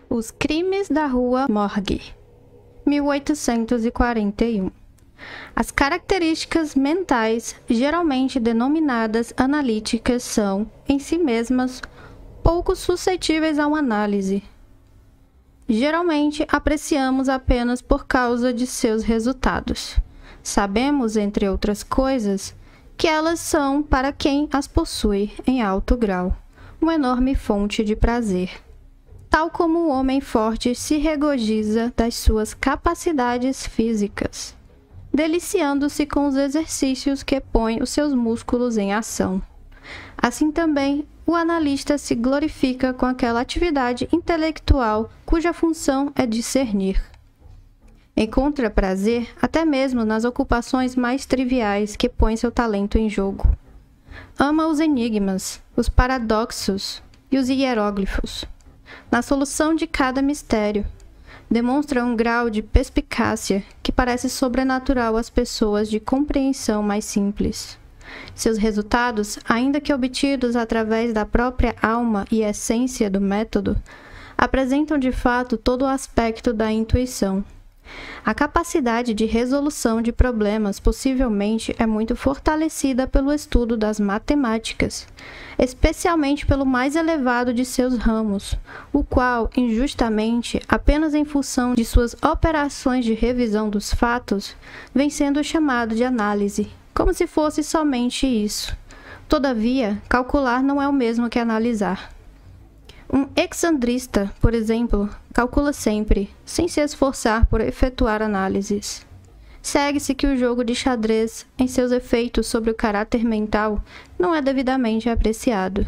Os Crimes da Rua Morgue, 1841. As características mentais, geralmente denominadas analíticas, são, em si mesmas, pouco suscetíveis a uma análise. Geralmente, apreciamos apenas por causa de seus resultados. Sabemos, entre outras coisas, que elas são, para quem as possui em alto grau, uma enorme fonte de prazer. Tal como o homem forte se regozija das suas capacidades físicas, deliciando-se com os exercícios que põem os seus músculos em ação. Assim também, o analista se glorifica com aquela atividade intelectual cuja função é discernir. Encontra prazer até mesmo nas ocupações mais triviais que põem seu talento em jogo. Ama os enigmas, os paradoxos e os hieróglifos. Na solução de cada mistério, demonstra um grau de perspicácia que parece sobrenatural às pessoas de compreensão mais simples. Seus resultados, ainda que obtidos através da própria alma e essência do método, apresentam de fato todo o aspecto da intuição. A capacidade de resolução de problemas possivelmente é muito fortalecida pelo estudo das matemáticas, especialmente pelo mais elevado de seus ramos, o qual, injustamente, apenas em função de suas operações de revisão dos fatos, vem sendo chamado de análise, como se fosse somente isso. Todavia, calcular não é o mesmo que analisar. Um exandrista, por exemplo, calcula sempre, sem se esforçar por efetuar análises. Segue-se que o jogo de xadrez, em seus efeitos sobre o caráter mental, não é devidamente apreciado.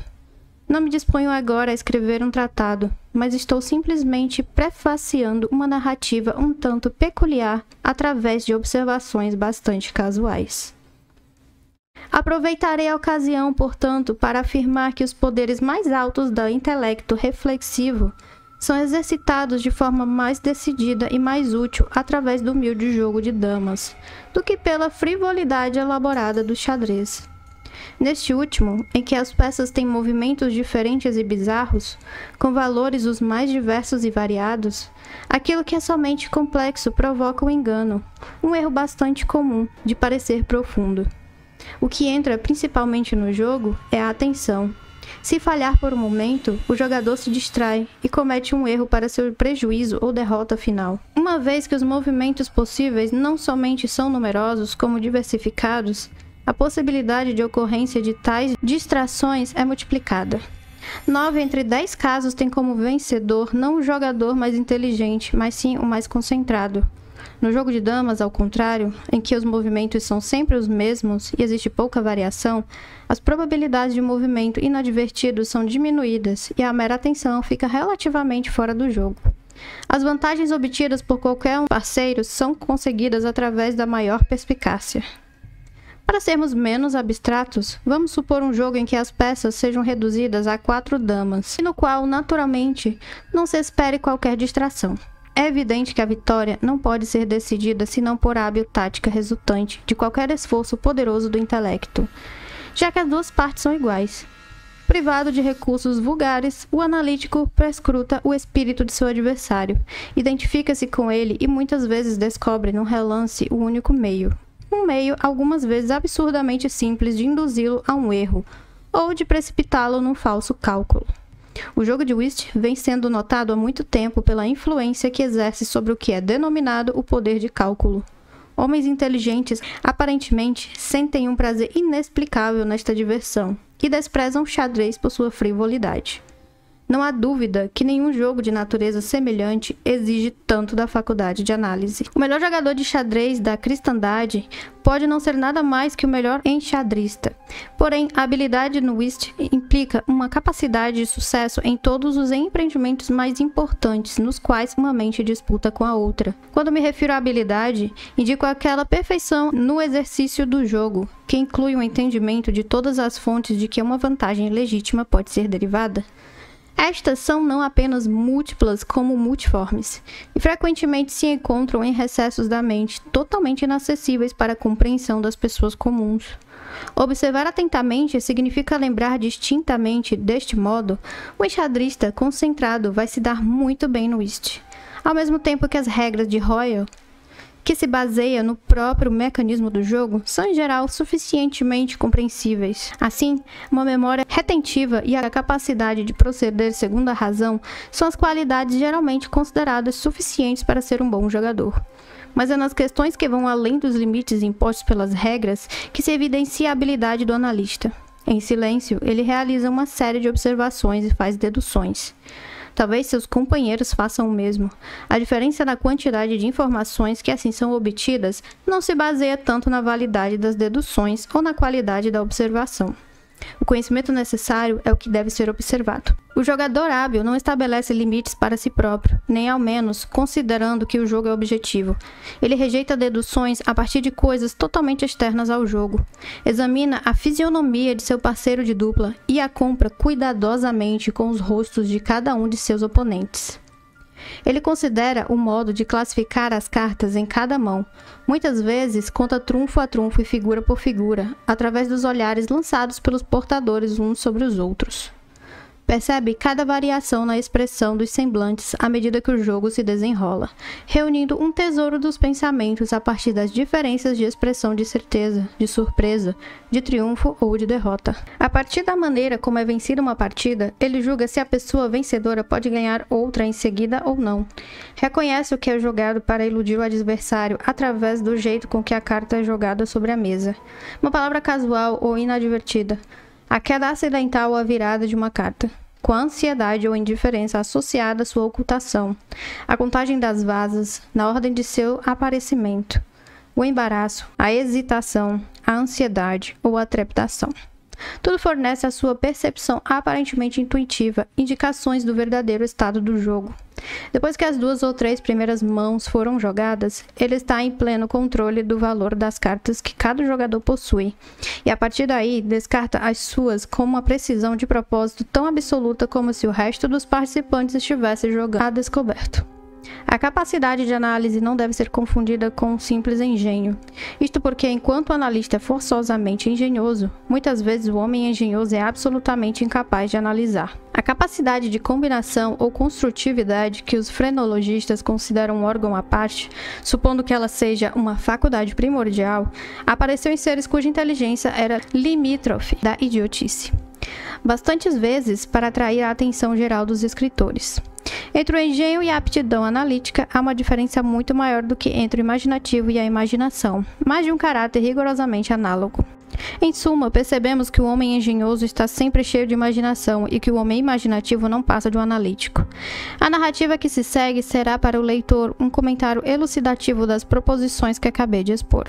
Não me disponho agora a escrever um tratado, mas estou simplesmente prefaciando uma narrativa um tanto peculiar através de observações bastante casuais. Aproveitarei a ocasião, portanto, para afirmar que os poderes mais altos do intelecto reflexivo são exercitados de forma mais decidida e mais útil através do humilde jogo de damas, do que pela frivolidade elaborada do xadrez. Neste último, em que as peças têm movimentos diferentes e bizarros, com valores os mais diversos e variados, aquilo que é somente complexo provoca o engano, um erro bastante comum, de parecer profundo. O que entra principalmente no jogo é a atenção. Se falhar por um momento, o jogador se distrai e comete um erro para seu prejuízo ou derrota final. Uma vez que os movimentos possíveis não somente são numerosos, como diversificados, a possibilidade de ocorrência de tais distrações é multiplicada. 9 entre 10 casos têm como vencedor não o jogador mais inteligente, mas sim o mais concentrado. No jogo de damas, ao contrário, em que os movimentos são sempre os mesmos e existe pouca variação, as probabilidades de movimento inadvertido são diminuídas e a mera atenção fica relativamente fora do jogo. As vantagens obtidas por qualquer parceiro são conseguidas através da maior perspicácia. Para sermos menos abstratos, vamos supor um jogo em que as peças sejam reduzidas a 4 damas, e no qual, naturalmente, não se espere qualquer distração. É evidente que a vitória não pode ser decidida senão por hábil tática resultante de qualquer esforço poderoso do intelecto, já que as duas partes são iguais. Privado de recursos vulgares, o analítico perscruta o espírito de seu adversário, identifica-se com ele e muitas vezes descobre num relance o único meio. Um meio algumas vezes absurdamente simples de induzi-lo a um erro, ou de precipitá-lo num falso cálculo. O jogo de whist vem sendo notado há muito tempo pela influência que exerce sobre o que é denominado o poder de cálculo. Homens inteligentes, aparentemente, sentem um prazer inexplicável nesta diversão e desprezam o xadrez por sua frivolidade. Não há dúvida que nenhum jogo de natureza semelhante exige tanto da faculdade de análise. O melhor jogador de xadrez da cristandade pode não ser nada mais que o melhor enxadrista. Porém, a habilidade no whist implica uma capacidade de sucesso em todos os empreendimentos mais importantes, nos quais uma mente disputa com a outra. Quando me refiro à habilidade, indico aquela perfeição no exercício do jogo, que inclui um entendimento de todas as fontes de que uma vantagem legítima pode ser derivada. Estas são não apenas múltiplas como multiformes, e frequentemente se encontram em recessos da mente totalmente inacessíveis para a compreensão das pessoas comuns. Observar atentamente significa lembrar distintamente. Deste modo, o enxadrista concentrado vai se dar muito bem no whist, ao mesmo tempo que as regras de Hoyle, que se baseia no próprio mecanismo do jogo, são em geral suficientemente compreensíveis. Assim, uma memória retentiva e a capacidade de proceder segundo a razão são as qualidades geralmente consideradas suficientes para ser um bom jogador. Mas é nas questões que vão além dos limites impostos pelas regras que se evidencia a habilidade do analista. Em silêncio, ele realiza uma série de observações e faz deduções. Talvez seus companheiros façam o mesmo. A diferença na quantidade de informações que assim são obtidas não se baseia tanto na validade das deduções ou na qualidade da observação. O conhecimento necessário é o que deve ser observado. O jogador hábil não estabelece limites para si próprio, nem ao menos considerando que o jogo é objetivo. Ele rejeita deduções a partir de coisas totalmente externas ao jogo. Examina a fisionomia de seu parceiro de dupla e a compra cuidadosamente com os rostos de cada um de seus oponentes. Ele considera o modo de classificar as cartas em cada mão. Muitas vezes conta trunfo a trunfo e figura por figura, através dos olhares lançados pelos portadores uns sobre os outros. Percebe cada variação na expressão dos semblantes à medida que o jogo se desenrola, reunindo um tesouro dos pensamentos a partir das diferenças de expressão de certeza, de surpresa, de triunfo ou de derrota. A partir da maneira como é vencida uma partida, ele julga se a pessoa vencedora pode ganhar outra em seguida ou não. Reconhece o que é jogado para iludir o adversário através do jeito com que a carta é jogada sobre a mesa. Uma palavra casual ou inadvertida. A queda acidental ou a virada de uma carta, com a ansiedade ou indiferença associada à sua ocultação, a contagem das vazas na ordem de seu aparecimento, o embaraço, a hesitação, a ansiedade ou a trepidação. Tudo fornece à sua percepção aparentemente intuitiva indicações do verdadeiro estado do jogo. Depois que as 2 ou 3 primeiras mãos foram jogadas, ele está em pleno controle do valor das cartas que cada jogador possui, e a partir daí descarta as suas com uma precisão de propósito tão absoluta como se o resto dos participantes estivesse jogando a descoberto. A capacidade de análise não deve ser confundida com um simples engenho. Isto porque, enquanto o analista é forçosamente engenhoso, muitas vezes o homem engenhoso é absolutamente incapaz de analisar. A capacidade de combinação ou construtividade, que os frenologistas consideram um órgão à parte, supondo que ela seja uma faculdade primordial, apareceu em seres cuja inteligência era limítrofe da idiotice, bastantes vezes para atrair a atenção geral dos escritores. Entre o engenho e a aptidão analítica, há uma diferença muito maior do que entre o imaginativo e a imaginação, mas de um caráter rigorosamente análogo. Em suma, percebemos que o homem engenhoso está sempre cheio de imaginação e que o homem imaginativo não passa de um analítico. A narrativa que se segue será para o leitor um comentário elucidativo das proposições que acabei de expor.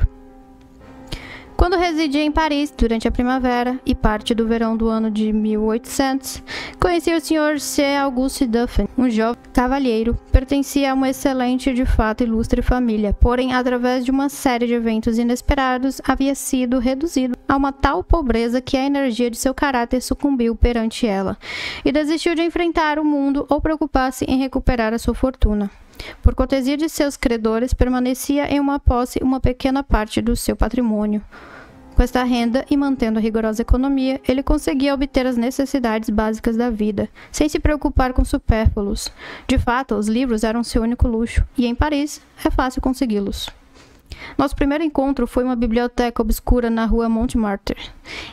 Quando residia em Paris durante a primavera e parte do verão do ano de 1800, conheci o Sr. C. Auguste Dufferin, um jovem cavalheiro, pertencia a uma excelente e de fato ilustre família, porém, através de uma série de eventos inesperados, havia sido reduzido a uma tal pobreza que a energia de seu caráter sucumbiu perante ela, e desistiu de enfrentar o mundo ou preocupar-se em recuperar a sua fortuna. Por cortesia de seus credores, permanecia em uma posse uma pequena parte do seu patrimônio. Com esta renda e mantendo a rigorosa economia, ele conseguia obter as necessidades básicas da vida, sem se preocupar com supérfluos. De fato, os livros eram seu único luxo, e em Paris é fácil consegui-los. Nosso primeiro encontro foi uma biblioteca obscura na rua Montmartre,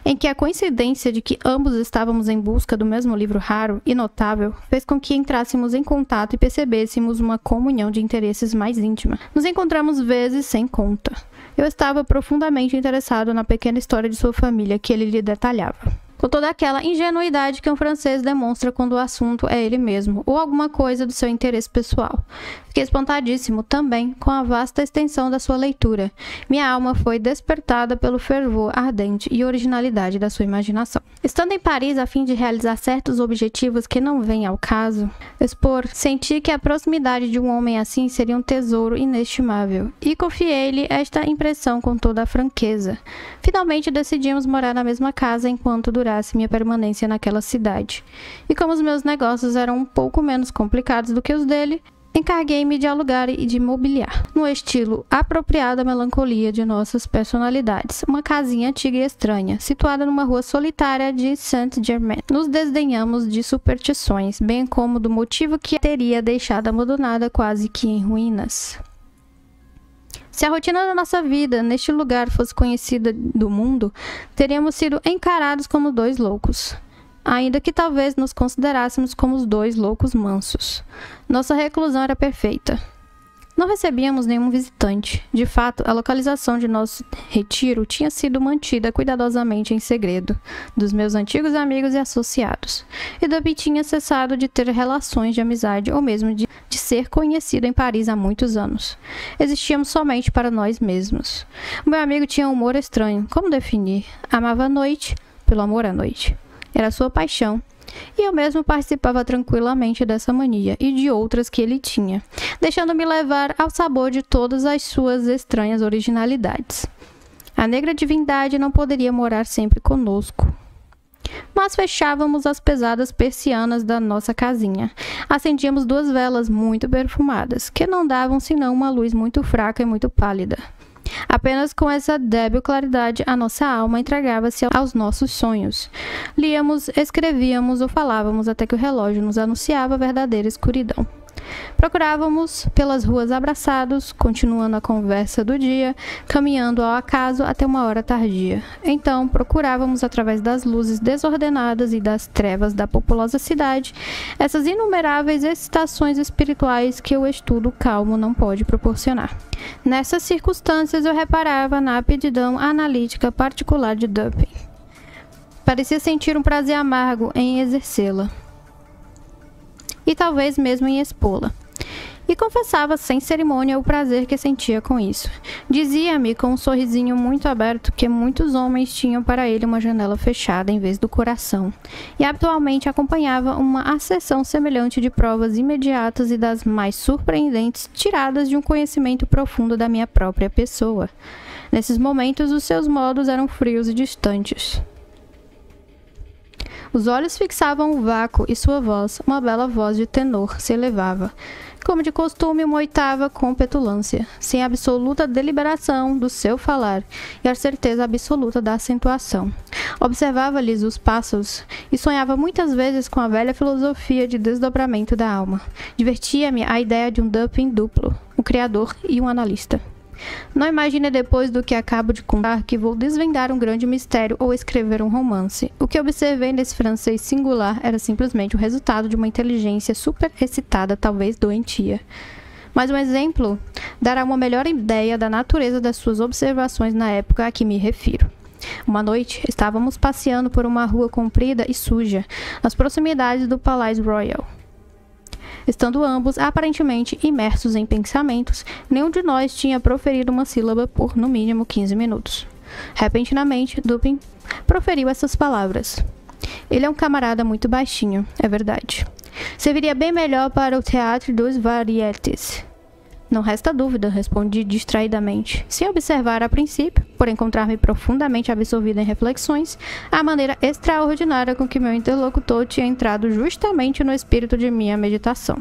em que a coincidência de que ambos estávamos em busca do mesmo livro raro e notável fez com que entrássemos em contato e percebêssemos uma comunhão de interesses mais íntima. Nos encontramos vezes sem conta. Eu estava profundamente interessado na pequena história de sua família que ele lhe detalhava, com toda aquela ingenuidade que um francês demonstra quando o assunto é ele mesmo, ou alguma coisa do seu interesse pessoal. Fiquei espantadíssimo também com a vasta extensão da sua leitura. Minha alma foi despertada pelo fervor ardente e originalidade da sua imaginação. Estando em Paris a fim de realizar certos objetivos que não vêm ao caso expor, senti que a proximidade de um homem assim seria um tesouro inestimável, e confiei-lhe esta impressão com toda a franqueza. Finalmente decidimos morar na mesma casa enquanto durasse minha permanência naquela cidade. E como os meus negócios eram um pouco menos complicados do que os dele, encarguei-me de alugar e de mobiliar, no estilo apropriado à melancolia de nossas personalidades, uma casinha antiga e estranha, situada numa rua solitária de Saint-Germain. Nos desdenhamos de superstições, bem como do motivo que a teria deixado abandonada quase que em ruínas. Se a rotina da nossa vida neste lugar fosse conhecida do mundo, teríamos sido encarados como dois loucos, ainda que talvez nos considerássemos como os dois loucos mansos. Nossa reclusão era perfeita. Não recebíamos nenhum visitante. De fato, a localização de nosso retiro tinha sido mantida cuidadosamente em segredo dos meus antigos amigos e associados, e Duffy tinha cessado de ter relações de amizade ou mesmo de ser conhecido em Paris há muitos anos. Existíamos somente para nós mesmos. O meu amigo tinha um humor estranho. Como definir? Amava a noite pelo amor à noite. Era sua paixão. E eu mesmo participava tranquilamente dessa mania e de outras que ele tinha, deixando-me levar ao sabor de todas as suas estranhas originalidades. A negra divindade não poderia morar sempre conosco. Mas fechávamos as pesadas persianas da nossa casinha. Acendíamos 2 velas muito perfumadas, que não davam senão uma luz muito fraca e muito pálida. Apenas com essa débil claridade a nossa alma entregava-se aos nossos sonhos. Líamos, escrevíamos ou falávamos até que o relógio nos anunciava a verdadeira escuridão. Procurávamos pelas ruas abraçados, continuando a conversa do dia, caminhando ao acaso até uma hora tardia. Então, procurávamos através das luzes desordenadas e das trevas da populosa cidade essas inumeráveis excitações espirituais que o estudo calmo não pode proporcionar. Nessas circunstâncias, eu reparava na aptidão analítica particular de Dupin. Parecia sentir um prazer amargo em exercê-la, e talvez mesmo em expô-la. E confessava sem cerimônia o prazer que sentia com isso. Dizia-me com um sorrisinho muito aberto que muitos homens tinham para ele uma janela fechada em vez do coração, e habitualmente acompanhava uma acessão semelhante de provas imediatas e das mais surpreendentes tiradas de um conhecimento profundo da minha própria pessoa. Nesses momentos, os seus modos eram frios e distantes. Os olhos fixavam o vácuo e sua voz, uma bela voz de tenor, se elevava, como de costume, uma oitava com petulância, sem a absoluta deliberação do seu falar e a certeza absoluta da acentuação. Observava-lhes os passos e sonhava muitas vezes com a velha filosofia de desdobramento da alma. Divertia-me a ideia de um Dupin duplo, um criador e um analista. Não imagine depois do que acabo de contar que vou desvendar um grande mistério ou escrever um romance. O que observei nesse francês singular era simplesmente o resultado de uma inteligência super excitada, talvez doentia. Mas um exemplo dará uma melhor ideia da natureza das suas observações na época a que me refiro. Uma noite, estávamos passeando por uma rua comprida e suja, nas proximidades do Palais Royal. Estando ambos aparentemente imersos em pensamentos, nenhum de nós tinha proferido uma sílaba por, no mínimo, 15 minutos. Repentinamente, Dupin proferiu essas palavras. Ele é um camarada muito baixinho, é verdade. Serviria bem melhor para o Théâtre dos Variétés. Não resta dúvida, respondi distraidamente, sem observar a princípio, por encontrar-me profundamente absorvida em reflexões, a maneira extraordinária com que meu interlocutor tinha entrado justamente no espírito de minha meditação.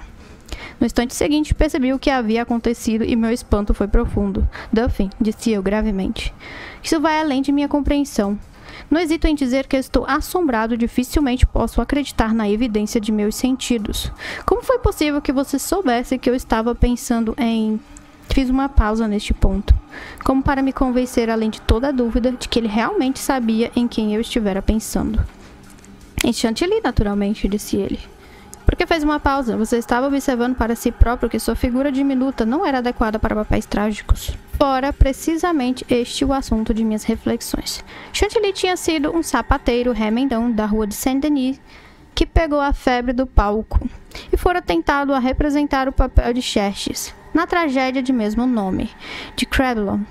No instante seguinte, percebi o que havia acontecido e meu espanto foi profundo. Dupin, disse eu gravemente, isso vai além de minha compreensão. Não hesito em dizer que estou assombrado e dificilmente posso acreditar na evidência de meus sentidos. Como foi possível que você soubesse que eu estava pensando em... Fiz uma pausa neste ponto, como para me convencer, além de toda a dúvida, de que ele realmente sabia em quem eu estivera pensando. Em Chantilly, naturalmente, disse ele. Por que fez uma pausa? Você estava observando para si próprio que sua figura diminuta não era adequada para papéis trágicos. Fora precisamente este o assunto de minhas reflexões. Chantilly tinha sido um sapateiro remendão da rua de Saint-Denis que pegou a febre do palco e fora tentado a representar o papel de Xerxes na tragédia de mesmo nome, de Crebillon,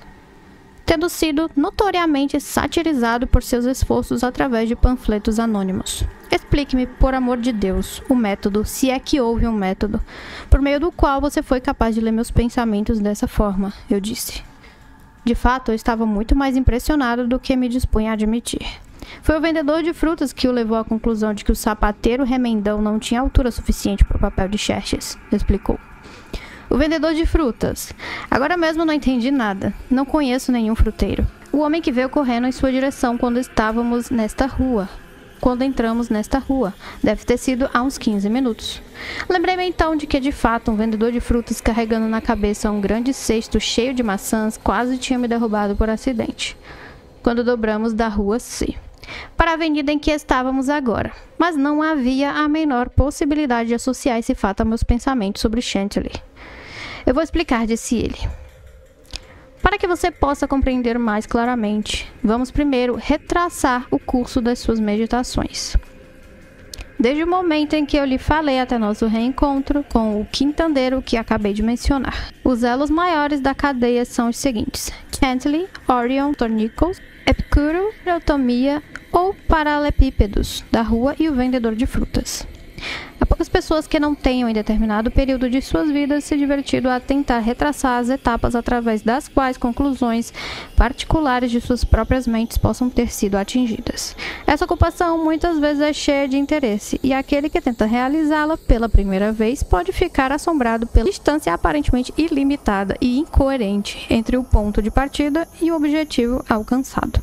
tendo sido notoriamente satirizado por seus esforços através de panfletos anônimos. Explique-me, por amor de Deus, o método, se é que houve um método, por meio do qual você foi capaz de ler meus pensamentos dessa forma, eu disse. De fato, eu estava muito mais impressionado do que me dispunha a admitir. Foi o vendedor de frutas que o levou à conclusão de que o sapateiro remendão não tinha altura suficiente para o papel de Xerxes, explicou. O vendedor de frutas. Agora mesmo não entendi nada. Não conheço nenhum fruteiro. O homem que veio correndo em sua direção quando entramos nesta rua. Deve ter sido há uns 15 minutos. Lembrei-me então de que, de fato, um vendedor de frutas carregando na cabeça um grande cesto cheio de maçãs quase tinha me derrubado por acidente, quando dobramos da rua C para a avenida em que estávamos agora. Mas não havia a menor possibilidade de associar esse fato a meus pensamentos sobre Chantilly. Eu vou explicar, disse ele. Para que você possa compreender mais claramente, vamos primeiro retraçar o curso das suas meditações. Desde o momento em que eu lhe falei até nosso reencontro com o quintandeiro que acabei de mencionar. Os elos maiores da cadeia são os seguintes: Chantilly, Orion, Tornícolis, Epicuro, Eutomia ou Paralepípedos, da rua e o vendedor de frutas. Há poucas pessoas que não tenham em determinado período de suas vidas se divertido a tentar retraçar as etapas através das quais conclusões particulares de suas próprias mentes possam ter sido atingidas. Essa ocupação muitas vezes é cheia de interesse, e aquele que tenta realizá-la pela primeira vez pode ficar assombrado pela distância aparentemente ilimitada e incoerente entre o ponto de partida e o objetivo alcançado.